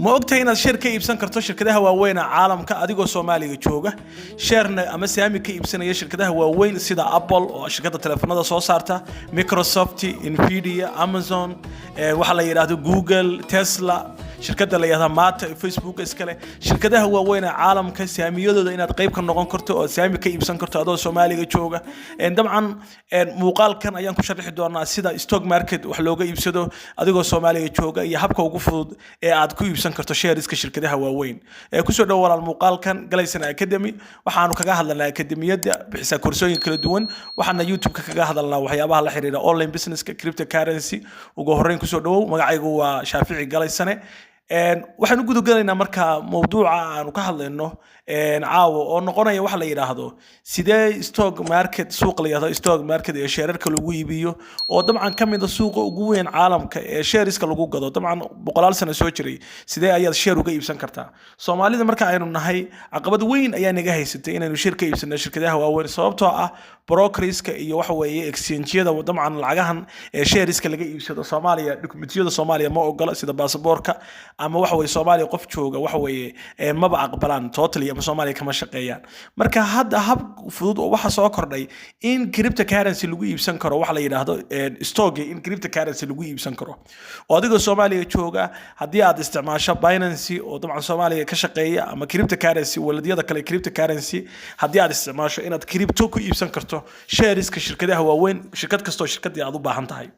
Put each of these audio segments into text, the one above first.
ma ogtahay inaad share ka iibsan karto shirkadaha waaweyn ee caalamka adigoo Soomaaliga jooga sharena ama saami ka iibsanaya shirkadaha waaweyn sida Apple oo shirkadda telefoonada soo saarta Microsoft Nvidia Amazon waxa la yiraahdo Google Tesla shirkadda la yiraahdo Meta Facebook iskale shirkadaha waaweyn ee caalamka saamiyadooda inaad qayb ka noqon karto oo saami ka iibsan karto adoo Soomaaliga jooga dabcan muuqaalkan ayaan ku sharxi doonaa sida stock market wax looga iibsado adigoo Soomaaliga jooga iyo habka ugu fudud ee aad ku iibsan karto shareska shirkadaha waaweyn ku soo dhawaad muuqaalkan Galaysan Academy waxaanu kaga hadlaynaa akademiyada bixisa koorsooyin kala duwan waxaana YouTube kaga hadlaynaa waxyaabaha la xiriira online business cryptocurrency ugu horeyn ku soo dhawow magacaygu waa Shaafici Galaysane waxaan u gudugalaynaa marka mowduuca aanu ka hadlayno caawo oo noqonaya waxa la yiraahdo sidee stock market suuq la yiraahdo stock market ee shareerka lagu iibiyo oo dabcan kamid ah suuqa ugu weyn caalamka ee shareeska lagu gado dabcan boqolaal sano soo jiray sidee ayaad share uga iibsan kartaa Soomaalida marka aynu nahay caqabad weyn ayaa naga haysatay inaynu share ka iibsano shirkadaha waaweyn sababtoo ah brokerska iyo waxa weeye exchange-yada dabcan lacagahan ee shareeska laga iibsado Soomaaliya dokumentiyada Soomaaliya ma ogola sida baasaboorka ama waxa weeye Soomaaliya qof jooga waxa weeye maba aqbalaan totally ama Soomaaliya kama shaqeeyaan marka hadda hab fudud oo waxa soo kordhay in cryptocurrency lagu iibsan karo waxa la yiraahdo stock in cryptocurrency lagu iibsan karo oo adigoo Soomaaliya jooga hadii aad isticmaasho Binance oo dabcan Soomaaliya ka shaqeeya ama cryptocurrency waladiyada kale cryptocurrency hadii aad isticmaasho inaad crypto ku iibsan karto shareska shirkadaha waaweyn shirkad kasto shirkadii aad u baahan tahay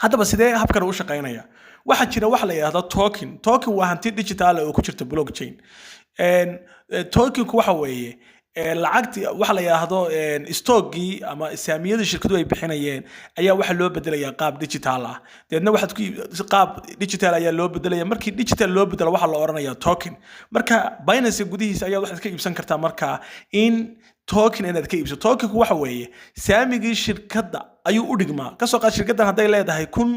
haddaba sidee habkan u shaqeynaya waxa jira wax la yiraahdo token waa hanti digital oo ku jirta blockchain token waxa weeye lacagti waxa la yiraahdo stockii ama saamiyada shirkadu ay bixinayeen ayaa waxa loo bedelayaa qaab digital ah deedna waxaad ku qaab digital ayaa loo bedelayaa markii digital loo bedelo waxa la oranayaa token marka Binance gudihiisa ayaa waxaad ka iibsan kartaa marka in token inaad ka iibsato tokenku waxa weeye saamigii shirkadda ayuu u dhigmaa ka soo qaad shirkaddan haday leedahay kun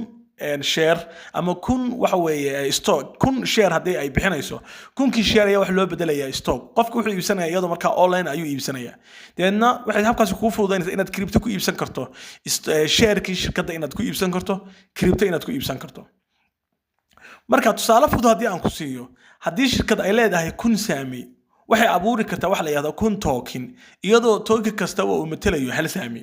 share ama kun waxa weeye stock kun share hadii ay bixinayso kunkii share ayaa wax loo bedelayaa stock qofku wuxuu iibsanayaa iyadoo marka online ayuu iibsanayaa deedna waxay habkaas ku fududaynaysaa inaad crypto ku iibsan karto shareki shirkadda inaad ku iibsan karto crypto inaad ku iibsan karto marka tusaale fudud hadii aan ku siiyo hadii shirkad ay leedahay kun saami waxay abuuri kartaa wax la yiraahdo kun token iyadoo token kasta uu matalayo hal saami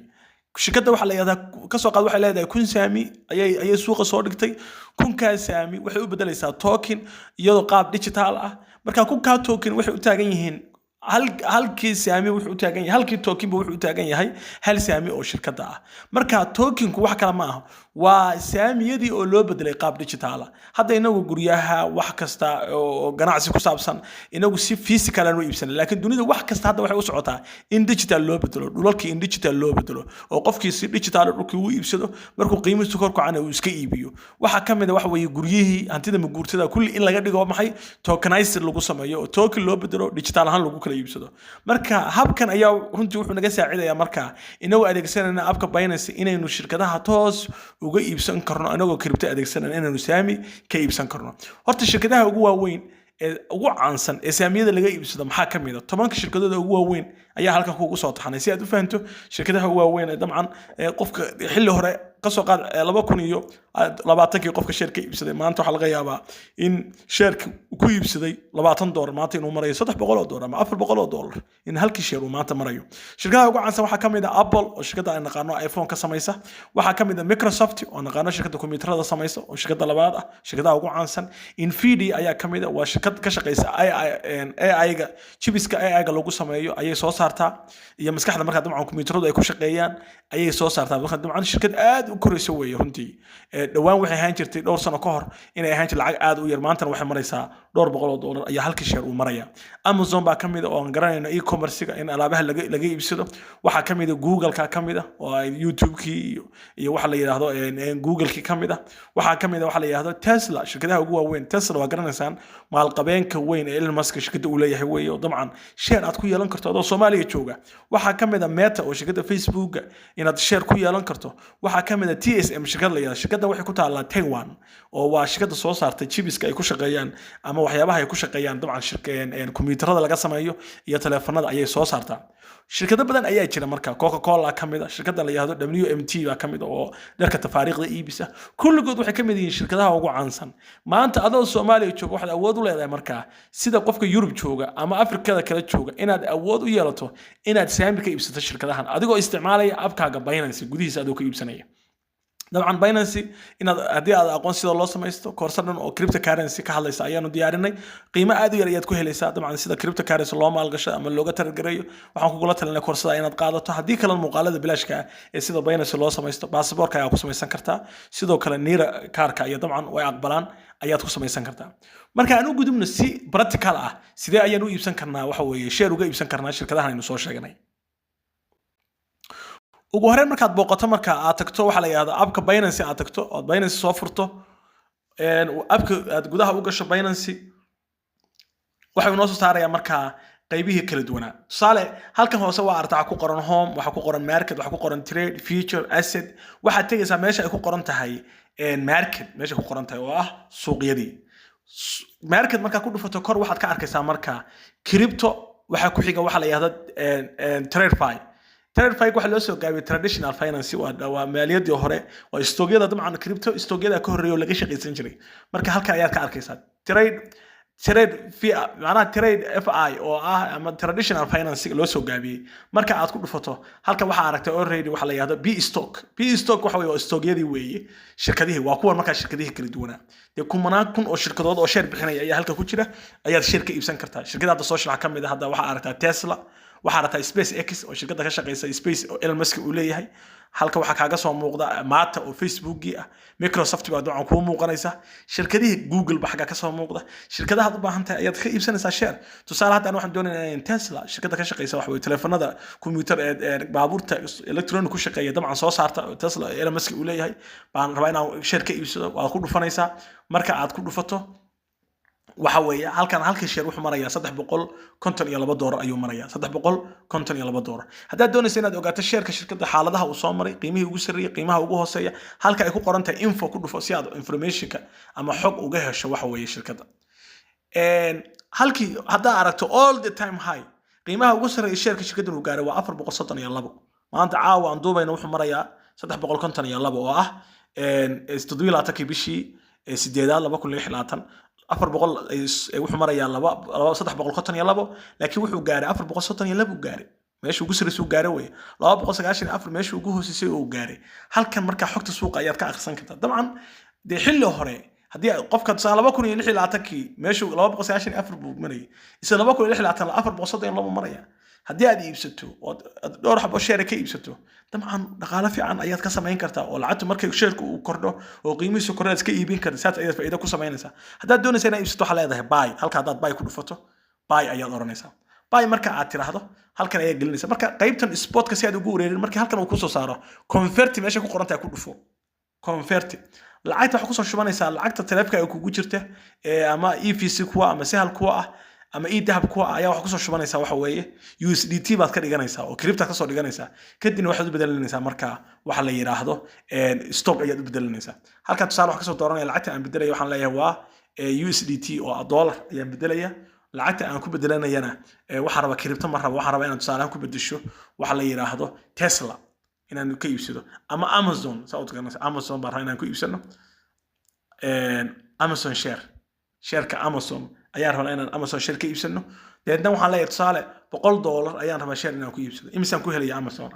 shirkadda waxa la yiraahdaa ka soo qaad waxay leedahay kun saami ayay suuqa soo dhigtay kunka saami waxay u bedelaysaa token iyadoo qaab digital ah marka kunka token waxay u taagan yihiin halkii saami wuxuu u taagan yahay halkii token wuxuu u taagan yahay hal saami oo shirkadda ah marka tokenku wax kala ma aha waa saamiyadii oo loo bedelay qaab digital ah hadda inagu guryaha wax kasta oo ganacsi ku saabsan inagu si physical aan u iibsan laakiin dunida wax kasta hadda waxay u socotaa in digital loo bedelo dhulalkii in digital loo bedelo oo qofkii si digital dhulkii uu iibsado markuu qiimihiisu kor kacana uu iska iibiyo waxa kamid ah wax weeye guryihii hantida ma guurtada kulli in laga dhigo maxay tokenized lagu sameeyo oo token loo bedelo digital ahaan lagu kala iibsado marka habkan ayaa runtii wuxuu naga saacidayaa marka inagu adeegsanayna abka Binance inaynu shirkadaha toos uga iibsan karno anagoo crypto adeegsanayna inaynu saami ka iibsan karno horta shirkadaha ugu waaweyn ee ugu caansan ee saamiyada laga iibsado maxaa kamid ah 10 shirkadooda ugu waaweyn ayaa halka kugu soo taxanay si aad u fahanto shirkadaha ugu waaweyn ee dabcan qofka xilli hore ka soo qaad 2020 qofka shirka iibsaday maanta waxa laga yaabaa in shirka ku iibsaday $20 maanta inuu marayo $300 ama $400 in halkii share uu maanta marayo shirkadaha ugu caansan waxa kamid ah Apple oo shirkadda ay naqaano iPhone ka samaysa waxa kamid ah Microsoft oo naqaano shirkadda kombiyuutarada samaysa oo shirkadda labaad ah shirkadaha ugu caansan Nvidia ayaa kamid ah waa shirkad ka shaqeysa AI-ga chipiska AI-ga lagu sameeyo ayay soo saartaa iyo maskaxda marka dabcan kombiyuutaradu ay ku shaqeeyaan ayay soo saartaa marka dabcan shirkad aad u korayso weeye runtii dhawaan waxay ahaan jirtay dhowr sano ka hor inay ahaan jirtay lacag aad u yar maanta waxay maraysaa $200 ayaa halkii share uu maraya Amazon baa kamid ah oo aan garanayno e-commerce-ga in alaabaha laga iibsado waxa kamid ah Google-ka kamid ah oo YouTube-kii iyo waxa la yiraahdo Google-kii kamid ah waxa kamid ah waxa la yiraahdo Tesla shirkadaha ugu waaweyn Tesla waa garanaysaan maalqabeenka weyn ee Elon Musk shirkadda uu leeyahay weeye oo dabcan share aad ku yeelan karto adoo Soomaaliya jooga waxa kamid ah Meta oo shirkadda Facebook inaad share ku yeelan karto waxa kamid kamid ah TSM shirkad la yiraahdo shirkadda waxay ku taallaa Taiwan oo waa shirkadda soo saartay chipiska ay ku shaqeeyaan ama waxyaabaha ay ku shaqeeyaan dabcan shirkadeen kombiyuutarada laga sameeyo iyo taleefanada ayay soo saartaa shirkado badan ayaa jira marka Coca-Cola kamid ah shirkadda la yiraahdo WMT baa kamid ah oo dharka tafaariiqda iibisa kulligood waxay kamid yihiin shirkadaha ugu caansan maanta adoo Soomaaliya jooga waxaad awood u leedahay marka sida qofka Yurub jooga ama Afrikada kala jooga inaad awood u yeelato inaad saami ka iibsato shirkadahan adigoo isticmaalaya abkaaga Binance gudihiisa adoo ka iibsanaya dabcan Binance inaad hadii aad aqoon sida loo sameeyo koorsadan oo cryptocurrency ka hadlaysa ayaanu diyaarinay qiimo aad u yar ayaad ku helaysaa dabcan sida cryptocurrency loo maalgasho ama looga targareeyo waxaan kugu la talinay koorsada inaad qaadato hadii kale muuqaalada bilaashka ee sida Binance loo sameeyo passport-ka ayaa ku samaysan kartaa sidoo kale Nira kaarka iyo dabcan way aqbalaan ayaad ku samaysan kartaa marka aan u gudubno si practical ah sidee ayaan u iibsan karnaa waxa weeye share uga iibsan karnaa shirkadahan aynu soo sheegnay ugu horreyn markaad booqato marka aad tagto waxa la yiraahdaa abka Binance aad tagto oo Binance soo furto abka aad gudaha u gasho Binance waxa uu noo soo saaraya marka qaybihii kala duwana tusaale halkan hoose waa artaa ku qoran home waxa ku qoran market waxa ku qoran trade future asset waxa tagaysa meesha ay ku qoran tahay market meesha ku qoran tahay oo ah suuqyadii market marka ku dhufato kor waxaad ka arkaysaa marka crypto waxa ku xiga waxa la yiraahdaa TradeFi TradeFi waxa loo soo gaabiyay traditional finance waa maaliyadii hore waa istoogyada dabcan crypto istoogyada ka horeeyo laga shaqeysan jiray marka halka ayaad ka arkaysaa trade fi macnaha trade FI oo ah ama traditional finance loo soo gaabiyay marka aad ku dhufato halka waxa aragtay already waxa la yiraahdo B stock waxa weeye istoogyadii weeye shirkadihii waa kuwa marka shirkadihii kala duwana kumanaan kun oo shirkadood oo share bixinaya ayaa halka ku jira ayaad shirka iibsan kartaa shirkadaha social kamid ah hadda waxa aragtaa Tesla waxa aragtaa SpaceX oo shirkadda ka shaqeysa Space oo Elon Musk uu leeyahay halka waxa kaaga soo muuqda Meta oo Facebook ah Microsoft baa dabcan ku muuqanaysa shirkadihii Google baa xaga ka soo muuqda shirkadaha u baahan tahay ayaad ka iibsanaysaa share tusaale hadda waxaan doonaynaa in Tesla shirkadda ka shaqeysa wax weey telefoonada kombiyuutar ee baabuurta electronic ku shaqeeya dabcan soo saarta Tesla Elon Musk uu leeyahay baan rabaa inaan share ka iibsado waa ku dhufanaysaa marka aad ku dhufato waxa weeye halkan halkii share wuxuu marayaa $352 ayuu marayaa $352 hadaa doonaysa inaad ogaato shareka shirkadda xaaladaha uu soo maray qiimihii ugu sareeyay qiimaha ugu hooseeya halka ay ku qoran tahay info ku dhufo si aad informationka ama xog uga hesho waxa weeye shirkadda halkii hadaa aragto all the time high qiimaha ugu sareeyay shareka shirkadda uu gaaray waa $432 maanta caawa aan duubayna wuxuu marayaa $352 oo ah 7 bishii 8 wuxuu marayaa 352 laakiin wuxuu gaaray 432 gaaray meesha ugu sarreeyay gaaray way 294 meesha ugu hoosisay oo gaaray halkan marka xogta suuqa ayaad ka akhrisan kartaa dabcan de xilli hore hadii qofka 2026 meesha 294 buu marayay isla 2026 432 maraya hadii aad iibsato oo dhowr xabo share ka iibsato dabcan dhaqaale fiican ayaad ka sameyn kartaa oo lacagtu markay share-ku uu kordho oo qiimihiisu kordho iska iibin kartaa saad ayaad faa'iido ku sameynaysaa haddaad doonaysaa inaad iibsato waxa leedahay buy halka haddaad buy ku dhufato buy ayaad oranaysaa buy marka aad tiraahdo halkan ayaad gelinaysaa marka qaybtan spot-ka si aad ugu wareerin markii halkan uu ku soo saaro convert meesha ku qoran tahay ku dhufo convert lacagta waxa ku soo shubanaysaa lacagta taleefka ay kugu jirta ama EVC kuwa ama sahal kuwa ah ama dahab kuwa ayaa wax ku soo shubanaysa waxa weeye USDT baad ka dhiganaysaa oo crypto ka soo dhiganaysaa kadibna waxaad u bedelanaysaa marka waxa la yiraahdo stock ayaad u bedelanaysaa halka tusaale wax ka soo dooranaya lacagta aan bedelay waxaan leeyahay waa USDT oo dollar ayaan bedelaya lacagta aan ku bedelanayana waxa raba crypto ma raba waxa raba inaan tusaale ku bedesho waxa la yiraahdo Tesla inaan ka iibsado ama Amazon saad garanaysaa Amazon baa inaan ku iibsano Amazon share-ka Amazon ayaan rabaa inaan Amazon share ka iibsano deedna waxaan leeyahay tusaale $100 ayaan rabaa share inaan ku iibsado imisaan ku helaya Amazon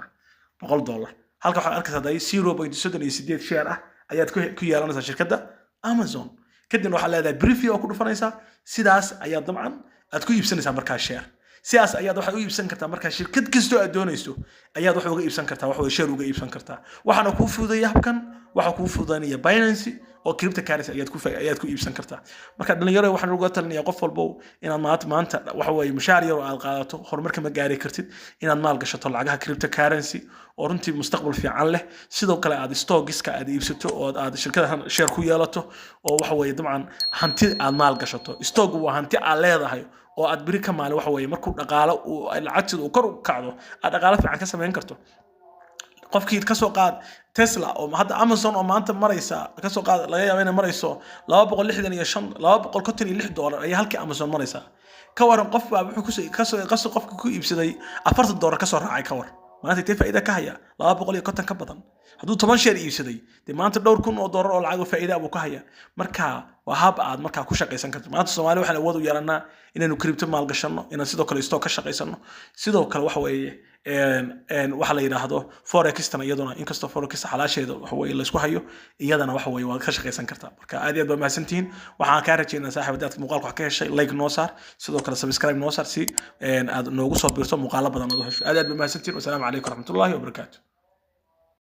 $100 halka waxaad arkaysaa day 0.38 share ah ayaad ku yeelanaysaa shirkadda Amazon kadibna waxaad leedahay preview oo ku dhufanaysaa sidaas ayaa dabcan aad ku iibsanaysaa markaa share sidaas ayaad waxa u iibsan kartaa marka shirkad kasto aad doonayso ayaad wax uga iibsan kartaa wax share uga iibsan kartaa waxaana ku fududeeyaa habkan waxa ku fududeynaya Binance oo cryptocurrency ayaad ku iibsan kartaa marka dhalinyaro waxaan uga talinayaa qof walba inaad maanta waxa weeye mushaar yar oo aad qaadato horumarka ma gaari kartid inaad maal gashato lacagaha cryptocurrency oo runtii mustaqbal fiican leh sidoo kale aad stocks-ka aad iibsato oo aad shirkadahan share ku yeelato oo waxa weeye dabcan hanti aad maal gashato stock waa hanti aad leedahay oo aad biri ka maal waxa weeye markuu dhaqaale uu lacagtiisu kor u kacdo aad dhaqaale fiican ka sameyn karto qofkii ka soo qaad Tesla oo hadda Amazon oo maanta maraysa ka soo qaad laga yaabo inay marayso $265 ay halkii Amazon maraysa ka waran qof baa wuxuu qofka ku iibsaday $40 ka soo raacay ka war maanta intee faa'iido ka haya 250 ka badan hadduu 10 share iibsaday de maanta dhowr kun oo dollar oo lacag faa'iido ah buu ka haya marka waa hab aad marka ku shaqaysan karto maanta Soomaaliya waxaan awood u yeelanaa inaynu crypto maal gashano inaan sidoo kale stock ka shaqaysano sidoo kale waxa weeye waxa la yiraahdo forex tan iyaduna inkastoo forex xalaasheeda waxa weeye la isku hayo iyadana waxa weeye waad ka shaqaysan kartaa marka aad iyo aad baa mahadsantihiin waxaan ka rajaynaa saaxiibadaadka muuqaalka wax ka heshay like noo saar sidoo kale subscribe noo saar si aad noogu soo biirto muuqaalo badan oo hesho aad iyo aad baa mahadsantihiin wassalaamu calaykum waraxmatullaahi wabarakaatuh